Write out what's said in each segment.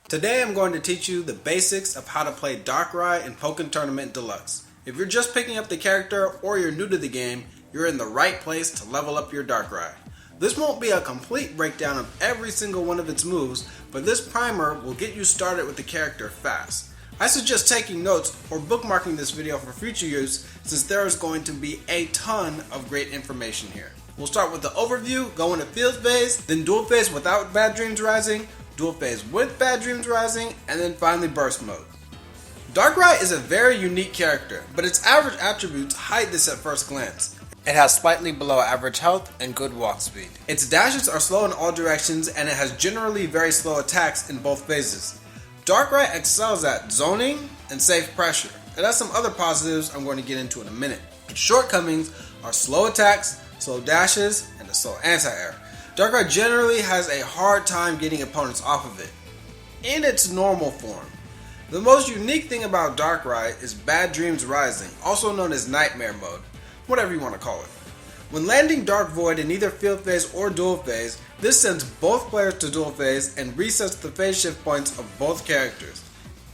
Today I'm going to teach you the basics of how to play Darkrai in Pokken Tournament DX. If you're just picking up the character or you're new to the game, you're in the right place to level up your Darkrai. This won't be a complete breakdown of every single one of its moves, but this primer will get you started with the character fast. I suggest taking notes or bookmarking this video for future use since there is going to be a ton of great information here. We'll start with the overview, go into Field Phase, then Dual Phase without Bad Dreams Rising, Dual Phase with Bad Dreams Rising, and then finally Burst Mode. Darkrai is a very unique character, but its average attributes hide this at first glance. It has slightly below average health and good walk speed. Its dashes are slow in all directions and it has generally very slow attacks in both phases. Darkrai excels at zoning and safe pressure. It has some other positives I'm going to get into in a minute. Its shortcomings are slow attacks, slow dashes, and a slow anti-air. Darkrai generally has a hard time getting opponents off of it, in its normal form. The most unique thing about Darkrai is Bad Dreams Rising, also known as Nightmare Mode, whatever you want to call it. When landing Dark Void in either Field Phase or Dual Phase, this sends both players to Dual Phase and resets the phase shift points of both characters,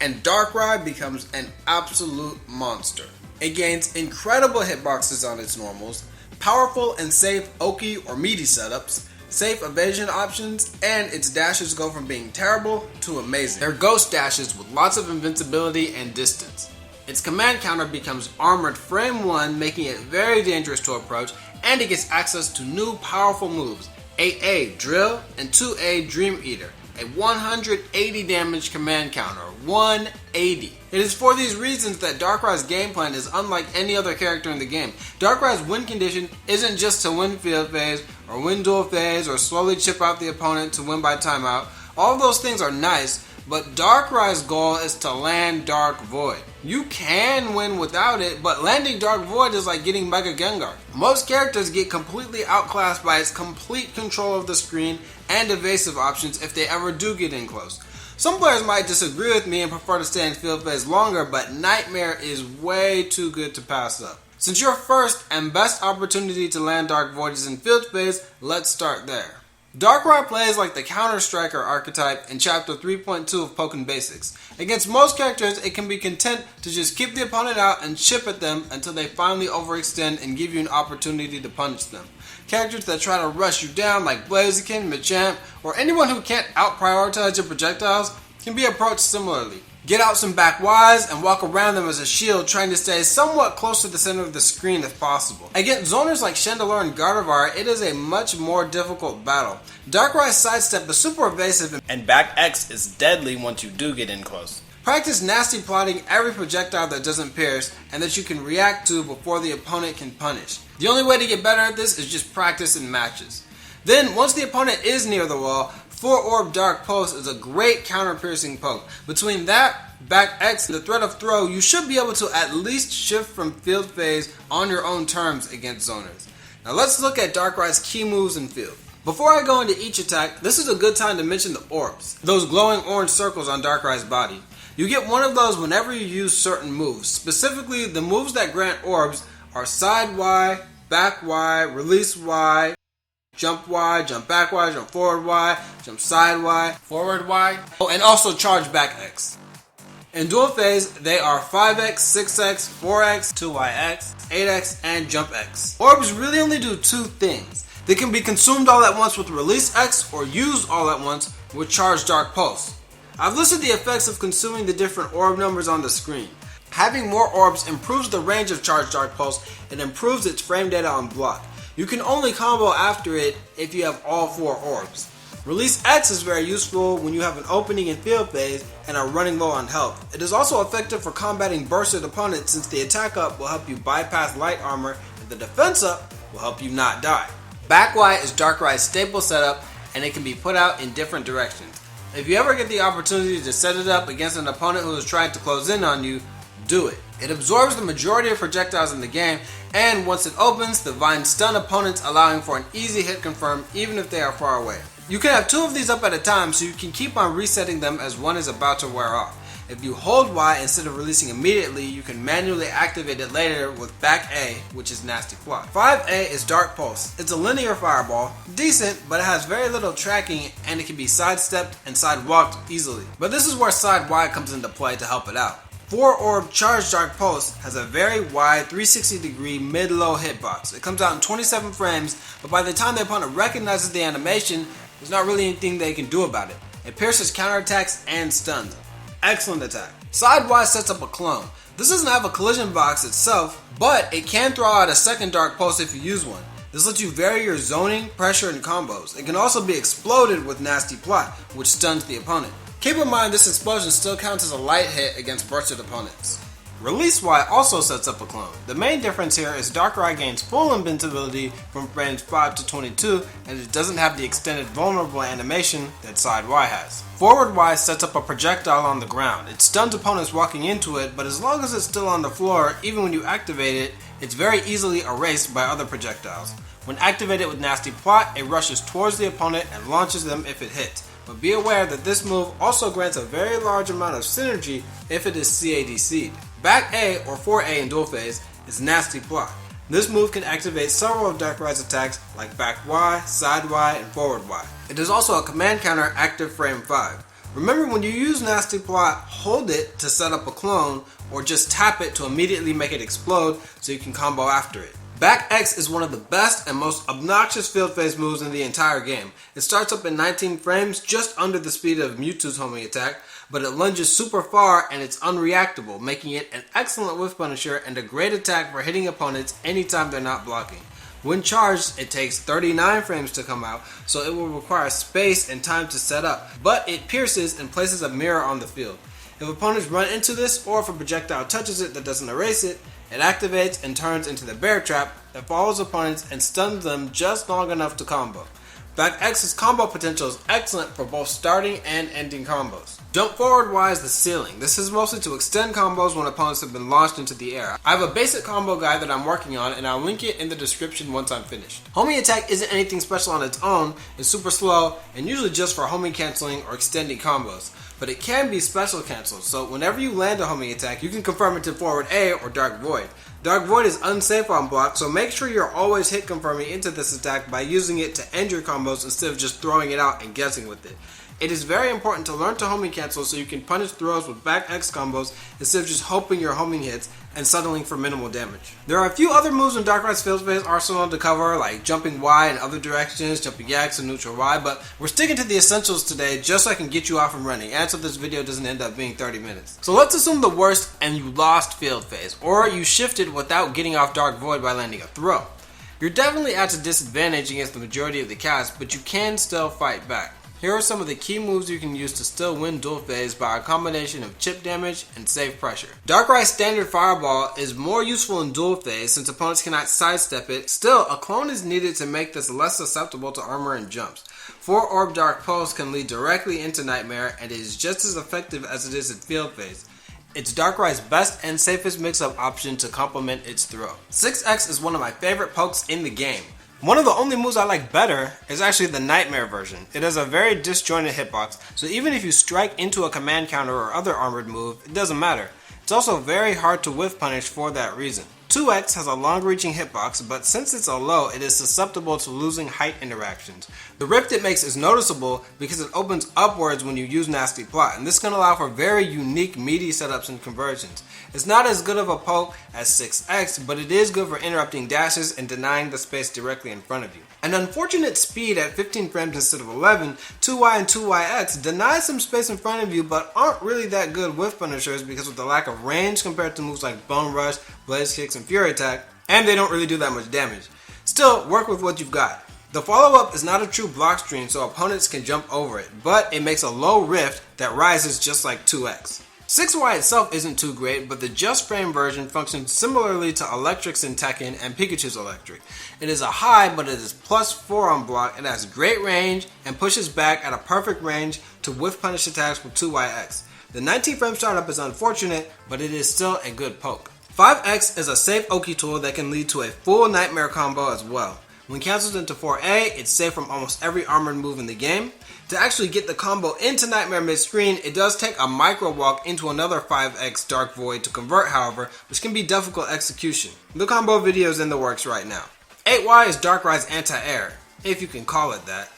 and Darkrai becomes an absolute monster. It gains incredible hitboxes on its normals, powerful and safe Oki or meaty setups, safe evasion options, and its dashes go from being terrible to amazing. They're ghost dashes with lots of invincibility and distance. Its command counter becomes armored frame 1, making it very dangerous to approach, and it gets access to new powerful moves, 8A Drill and 2A Dream Eater, a 180 damage command counter, 180. It is for these reasons that Darkrai's game plan is unlike any other character in the game. Darkrai's win condition isn't just to win Field Phase, or win Dual Phase, or slowly chip out the opponent to win by timeout. All of those things are nice, but Darkrai's goal is to land Dark Void. You can win without it, but landing Dark Void is like getting Mega Gengar. Most characters get completely outclassed by its complete control of the screen and evasive options if they ever do get in close. Some players might disagree with me and prefer to stay in Field Phase longer, but Nightmare is way too good to pass up. Since your first and best opportunity to land Dark Void is in Field Phase, let's start there. Darkrai plays like the Counter-Striker archetype in Chapter 3.2 of Pokken Basics. Against most characters, it can be content to just keep the opponent out and chip at them until they finally overextend and give you an opportunity to punish them. Characters that try to rush you down like Blaziken, Machamp, or anyone who can't out-prioritize your projectiles can be approached similarly. Get out some back Ys and walk around them as a shield, trying to stay somewhat close to the center of the screen if possible. Against zoners like Chandelure and Gardevoir, it is a much more difficult battle. Darkrai's sidestep is super evasive and back X is deadly once you do get in close. Practice nasty plotting every projectile that doesn't pierce and that you can react to before the opponent can punish. The only way to get better at this is just practice in matches. Then, once the opponent is near the wall, 4 Orb Dark Pulse is a great counter-piercing poke. Between that, back X, and the threat of throw, you should be able to at least shift from Field Phase on your own terms against zoners. Now let's look at Darkrai's key moves in field. Before I go into each attack, this is a good time to mention the orbs, those glowing orange circles on Darkrai's body. You get one of those whenever you use certain moves. Specifically, the moves that grant orbs are Side Y, Back Y, Release Y, Jump Y, Jump Back Y, Jump Forward Y, Jump Side Y, Forward Y, and also Charge Back X. In Dual Phase, they are 5X, 6X, 4X, 2YX, 8X, and Jump X. Orbs really only do two things. They can be consumed all at once with Release X or used all at once with Charge Dark Pulse. I've listed the effects of consuming the different orb numbers on the screen. Having more orbs improves the range of Charge Dark Pulse and improves its frame data on block. You can only combo after it if you have all 4 orbs. Release X is very useful when you have an opening in Field Phase and are running low on health. It is also effective for combating bursted opponents since the attack up will help you bypass light armor and the defense up will help you not die. Back Y is Darkrai's staple setup and it can be put out in different directions. If you ever get the opportunity to set it up against an opponent who is trying to close in on you, do it. It absorbs the majority of projectiles in the game, and once it opens, the vines stun opponents, allowing for an easy hit confirm even if they are far away. You can have 2 of these up at a time so you can keep on resetting them as one is about to wear off. If you hold Y instead of releasing immediately, you can manually activate it later with back A, which is Nasty Plot. 5A is Dark Pulse. It's a linear fireball, decent, but it has very little tracking and it can be sidestepped and sidewalked easily. But this is where side Y comes into play to help it out. 4 Orb Charge Dark Pulse has a very wide 360 degree mid-low hitbox. It comes out in 27 frames, but by the time the opponent recognizes the animation, there's not really anything they can do about it. It pierces counterattacks and stuns. Excellent attack. Side Y sets up a clone. This doesn't have a collision box itself, but it can throw out a second Dark Pulse if you use one. This lets you vary your zoning, pressure, and combos. It can also be exploded with Nasty Plot, which stuns the opponent. Keep in mind this explosion still counts as a light hit against bursted opponents. Release Y also sets up a clone. The main difference here is Darkrai gains full invincibility from frames 5 to 22 and it doesn't have the extended vulnerable animation that Side Y has. Forward Y sets up a projectile on the ground. It stuns opponents walking into it, but as long as it's still on the floor, even when you activate it, it's very easily erased by other projectiles. When activated with Nasty Plot, it rushes towards the opponent and launches them if it hits. But be aware that this move also grants a very large amount of synergy if it is CADC'd. Back A or 4A in dual phase is Nasty Plot. This move can activate several of Darkrai's attacks like back Y, side Y, and forward Y. It is also a command counter active frame 5. Remember, when you use Nasty Plot, hold it to set up a clone or just tap it to immediately make it explode so you can combo after it. Back X is one of the best and most obnoxious field phase moves in the entire game. It starts up in 19 frames, just under the speed of Mewtwo's homing attack, but it lunges super far and it's unreactable, making it an excellent whiff punisher and a great attack for hitting opponents anytime they're not blocking. When charged, it takes 39 frames to come out, so it will require space and time to set up, but it pierces and places a mirror on the field. If opponents run into this, or if a projectile touches it that doesn't erase it, it activates and turns into the bear trap that follows opponents and stuns them just long enough to combo. Back X's combo potential is excellent for both starting and ending combos. Jump forward Y is the ceiling. This is mostly to extend combos when opponents have been launched into the air. I have a basic combo guide that I'm working on and I'll link it in the description once I'm finished. Homing attack isn't anything special on its own, it's super slow and usually just for homing canceling or extending combos. But it can be special canceled, so whenever you land a homing attack, you can confirm it to forward A or Dark Void. Dark Void is unsafe on block, so make sure you're always hit confirming into this attack by using it to end your combos instead of just throwing it out and guessing with it. It is very important to learn to homing cancel so you can punish throws with back X combos instead of just hoping your homing hits and settling for minimal damage. There are a few other moves in Darkrai's field phase arsenal to cover, like jumping Y in other directions, jumping X and neutral Y, but we're sticking to the essentials today just so I can get you off and running, and so this video doesn't end up being 30 minutes. So let's assume the worst and you lost field phase, or you shifted without getting off Dark Void by landing a throw. You're definitely at a disadvantage against the majority of the cast, but you can still fight back. Here are some of the key moves you can use to still win dual phase by a combination of chip damage and safe pressure. Darkrai's standard fireball is more useful in dual phase since opponents cannot sidestep it. Still, a clone is needed to make this less susceptible to armor and jumps. 4 Orb Dark Pulse can lead directly into Nightmare and it is just as effective as it is in field phase. It's Darkrai's best and safest mix-up option to complement its throw. 6X is one of my favorite pokes in the game. One of the only moves I like better is actually the Nightmare version. It has a very disjointed hitbox, so even if you strike into a command counter or other armored move, it doesn't matter. It's also very hard to whiff punish for that reason. 2X has a long-reaching hitbox, but since it's a low, it is susceptible to losing height interactions. The rift it makes is noticeable because it opens upwards when you use Nasty Plot, and this can allow for very unique meaty setups and conversions. It's not as good of a poke as 6X, but it is good for interrupting dashes and denying the space directly in front of you. An unfortunate speed at 15 frames instead of 11, 2Y and 2YX deny some space in front of you but aren't really that good whiff punishers because of the lack of range compared to moves like Bone Rush, Blaze Kicks, and Fury Attack, and they don't really do that much damage. Still, work with what you've got. The follow-up is not a true block stream so opponents can jump over it, but it makes a low rift that rises just like 2X. 6Y itself isn't too great, but the Just Frame version functions similarly to Electric's in Tekken and Pikachu's Electric. It is a high, but it is +4 on block, it has great range, and pushes back at a perfect range to whiff punish attacks with 2YX. The 19 frame startup is unfortunate, but it is still a good poke. 5X is a safe Oki tool that can lead to a full Nightmare combo as well. When cancelled into 4A, it's safe from almost every armored move in the game. To actually get the combo into Nightmare mid-screen, it does take a micro walk into another 5X Dark Void to convert, however, which can be difficult execution. The combo video is in the works right now. 8Y is Darkrai's anti-air, if you can call it that.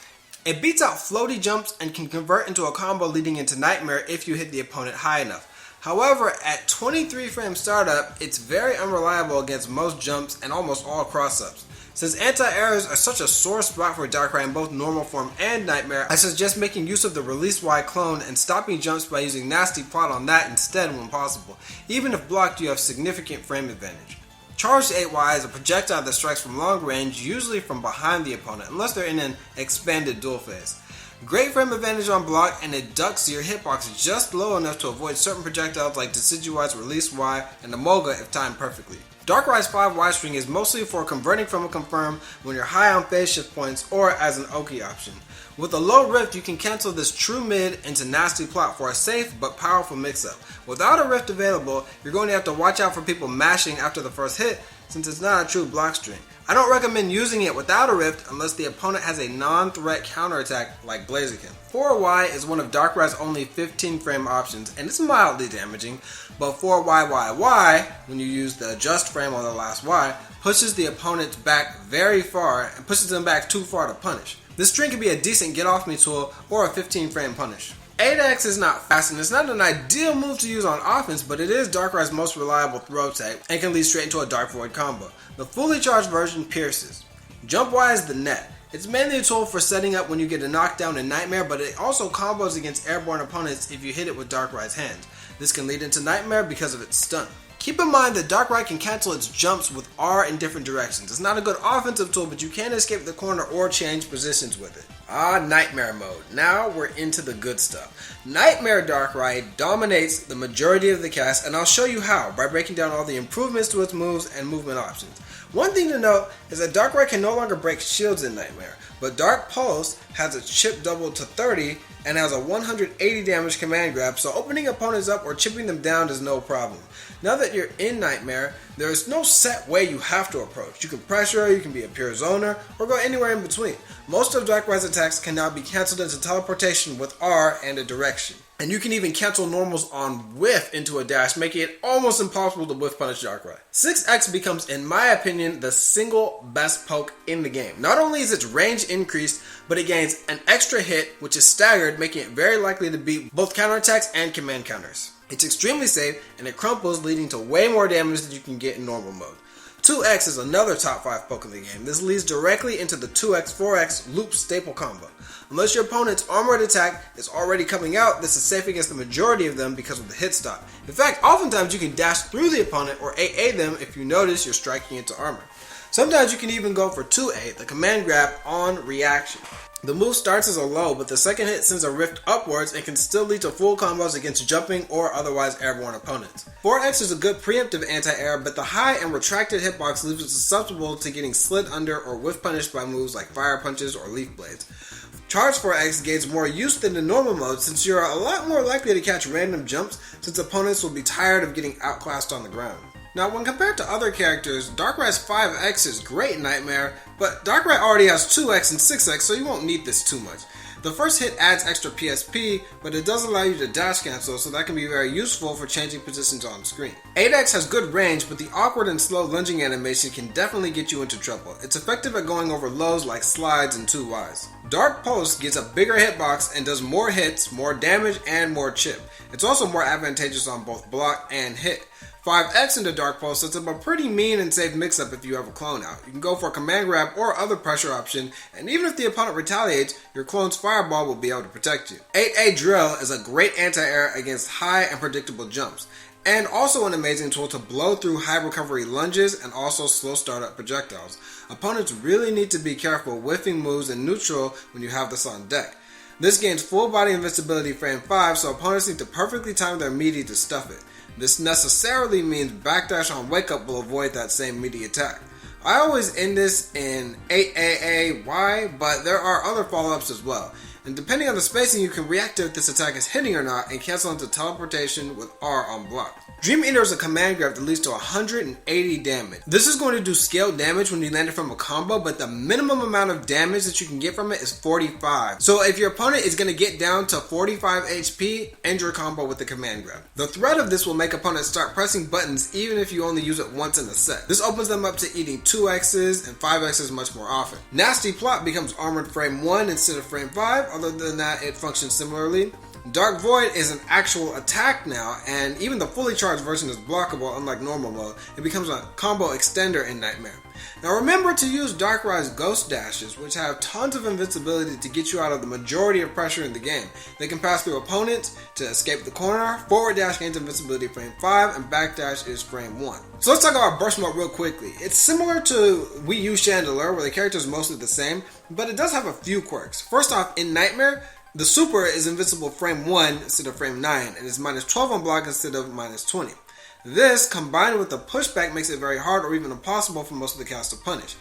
It beats out floaty jumps and can convert into a combo leading into Nightmare if you hit the opponent high enough. However, at 23 frame startup, it's very unreliable against most jumps and almost all cross-ups. Since anti-airs are such a sore spot for Darkrai in both normal form and Nightmare, I suggest making use of the Release Y clone and stopping jumps by using Nasty Plot on that instead when possible. Even if blocked, you have significant frame advantage. Charged 8Y is a projectile that strikes from long range, usually from behind the opponent, unless they're in an expanded dual phase. Great frame advantage on block, and it ducks your hitbox just low enough to avoid certain projectiles like Decidueye's Release Y and Emolga if timed perfectly. Darkrai's 5Y string is mostly for converting from a confirm when you're high on phase shift points or as an Oki option. With a low rift, you can cancel this true mid into Nasty Plot for a safe but powerful mix-up. Without a rift available, you're going to have to watch out for people mashing after the first hit since it's not a true block string. I don't recommend using it without a rift unless the opponent has a non-threat counterattack like Blaziken. 4Y is one of Darkrai's only 15 frame options and it's mildly damaging, but 4YYY, when you use the adjust frame on the last Y, pushes the opponent back very far and pushes them back too far to punish. This string can be a decent get off me tool or a 15 frame punish. 8X is not fast and it's not an ideal move to use on offense, but it is Darkrai's most reliable throw tag and can lead straight into a Dark Void combo. The fully charged version pierces. Jump Y is the net. It's mainly a tool for setting up when you get a knockdown in Nightmare, but it also combos against airborne opponents if you hit it with Darkrai's hand. This can lead into Nightmare because of its stun. Keep in mind that Darkrai can cancel its jumps with R in different directions. It's not a good offensive tool, but you can escape the corner or change positions with it. Nightmare mode. Now we're into the good stuff. Nightmare Darkrai dominates the majority of the cast, and I'll show you how by breaking down all the improvements to its moves and movement options. One thing to note is that Darkrai can no longer break shields in Nightmare, but Dark Pulse has its chip doubled to 30 and has a 180 damage command grab, so opening opponents up or chipping them down is no problem. Now that you're in Nightmare, there is no set way you have to approach. You can pressure, you can be a pure zoner, or go anywhere in between. Most of Darkrai's attacks can now be cancelled into teleportation with R and a direction. And you can even cancel normals on whiff into a dash, making it almost impossible to whiff punish Darkrai. 6X becomes, in my opinion, the single best poke in the game. Not only is its range increased, but it gains an extra hit, which is staggered, making it very likely to beat both counterattacks and command counters. It's extremely safe, and it crumples, leading to way more damage than you can get in normal mode. 2X is another top 5 poke in the game. This leads directly into the 2X, 4X loop staple combo. Unless your opponent's armored attack is already coming out, this is safe against the majority of them because of the hit stop. In fact, oftentimes you can dash through the opponent or AA them if you notice you're striking into armor. Sometimes you can even go for 2A, the command grab on reaction. The move starts as a low, but the second hit sends a rift upwards and can still lead to full combos against jumping or otherwise airborne opponents. 4X is a good preemptive anti-air, but the high and retracted hitbox leaves it susceptible to getting slid under or whiff punished by moves like fire punches or leaf blades. Charge 4X gains more use than the normal mode since you're a lot more likely to catch random jumps since opponents will be tired of getting outclassed on the ground. Now, when compared to other characters, Darkrai's 5X is great in Nightmare, but Darkrai already has 2X and 6X, so you won't need this too much. The first hit adds extra PSP, but it does allow you to dash cancel, so that can be very useful for changing positions on screen. 8X has good range, but the awkward and slow lunging animation can definitely get you into trouble. It's effective at going over lows like slides and 2Ys. Dark Pulse gets a bigger hitbox and does more hits, more damage, and more chip. It's also more advantageous on both block and hit. 5X into Dark Pulse sets up a pretty mean and safe mix-up if you have a clone out. You can go for a command grab or other pressure option, and even if the opponent retaliates, your clone's fireball will be able to protect you. 8A Drill is a great anti-air against high and predictable jumps, and also an amazing tool to blow through high recovery lunges and also slow startup projectiles. Opponents really need to be careful whiffing moves in neutral when you have this on deck. This gains full body invincibility frame 5, so opponents need to perfectly time their meaty to stuff it. This necessarily means backdash on wake up will avoid that same meaty attack. I always end this in 8AA Y, but there are other follow-ups as well. and depending on the spacing you can react to if this attack is hitting or not and cancel into teleportation with R on block. Dream Eater is a command grab that leads to 180 damage. This is going to do scaled damage when you land it from a combo, but the minimum amount of damage that you can get from it is 45. So if your opponent is going to get down to 45 HP, end your combo with the command grab. The threat of this will make opponents start pressing buttons even if you only use it once in a set. This opens them up to eating 2Xs and 5Xs much more often. Nasty Plot becomes armored frame 1 instead of frame 5, other than that it functions similarly. Dark Void is an actual attack now, and even the fully charged version is blockable unlike normal mode. It becomes a combo extender in Nightmare. Now remember to use Darkrai's Ghost Dashes, which have tons of invincibility to get you out of the majority of pressure in the game. They can pass through opponents to escape the corner, forward dash gains invincibility frame 5, and backdash is frame 1. So let's talk about burst mode real quickly. It's similar to Wii U Chandelier, where the character is mostly the same, but it does have a few quirks. First off, in Nightmare, the super is invincible frame 1 instead of frame 9, and is minus 12 on block instead of minus 20. This, combined with the pushback, makes it very hard or even impossible for most of the cast to punish.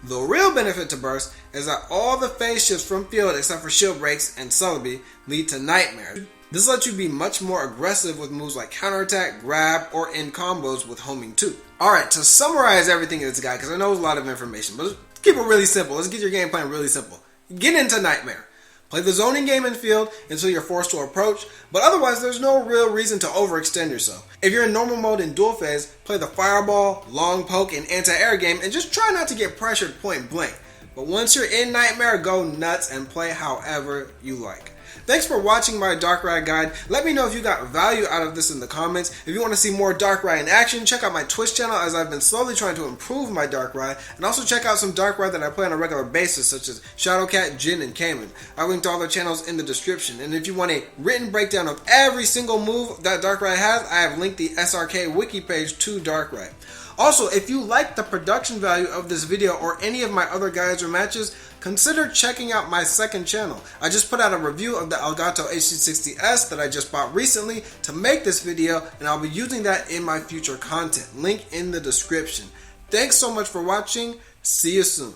The real benefit to burst is that all the phase shifts from field except for shield breaks and Celebi lead to Nightmare. This lets you be much more aggressive with moves like counterattack, grab, or end combos with homing too. Alright, to summarize everything in this guide, because I know it's a lot of information, but let's keep it really simple. Let's get your game plan really simple. Get into Nightmare. Play the zoning game in field until you're forced to approach, but otherwise there's no real reason to overextend yourself. If you're in normal mode in dual phase, play the fireball, long poke, and anti-air game and just try not to get pressured point blank. But once you're in Nightmare, go nuts and play however you like. Thanks for watching my Darkrai guide. Let me know if you got value out of this in the comments. If you want to see more Darkrai in action, check out my Twitch channel, as I've been slowly trying to improve my Darkrai, and also check out some Darkrai that I play on a regular basis, such as Shadowcat, Jin, and Cayman. I linked all their channels in the description, and if you want a written breakdown of every single move that Darkrai has, I have linked the SRK wiki page to Darkrai. Also, if you like the production value of this video or any of my other guides or matches, consider checking out my second channel. I just put out a review of the Elgato HD60S that I just bought recently to make this video, and I'll be using that in my future content. Link in the description. Thanks so much for watching. See you soon.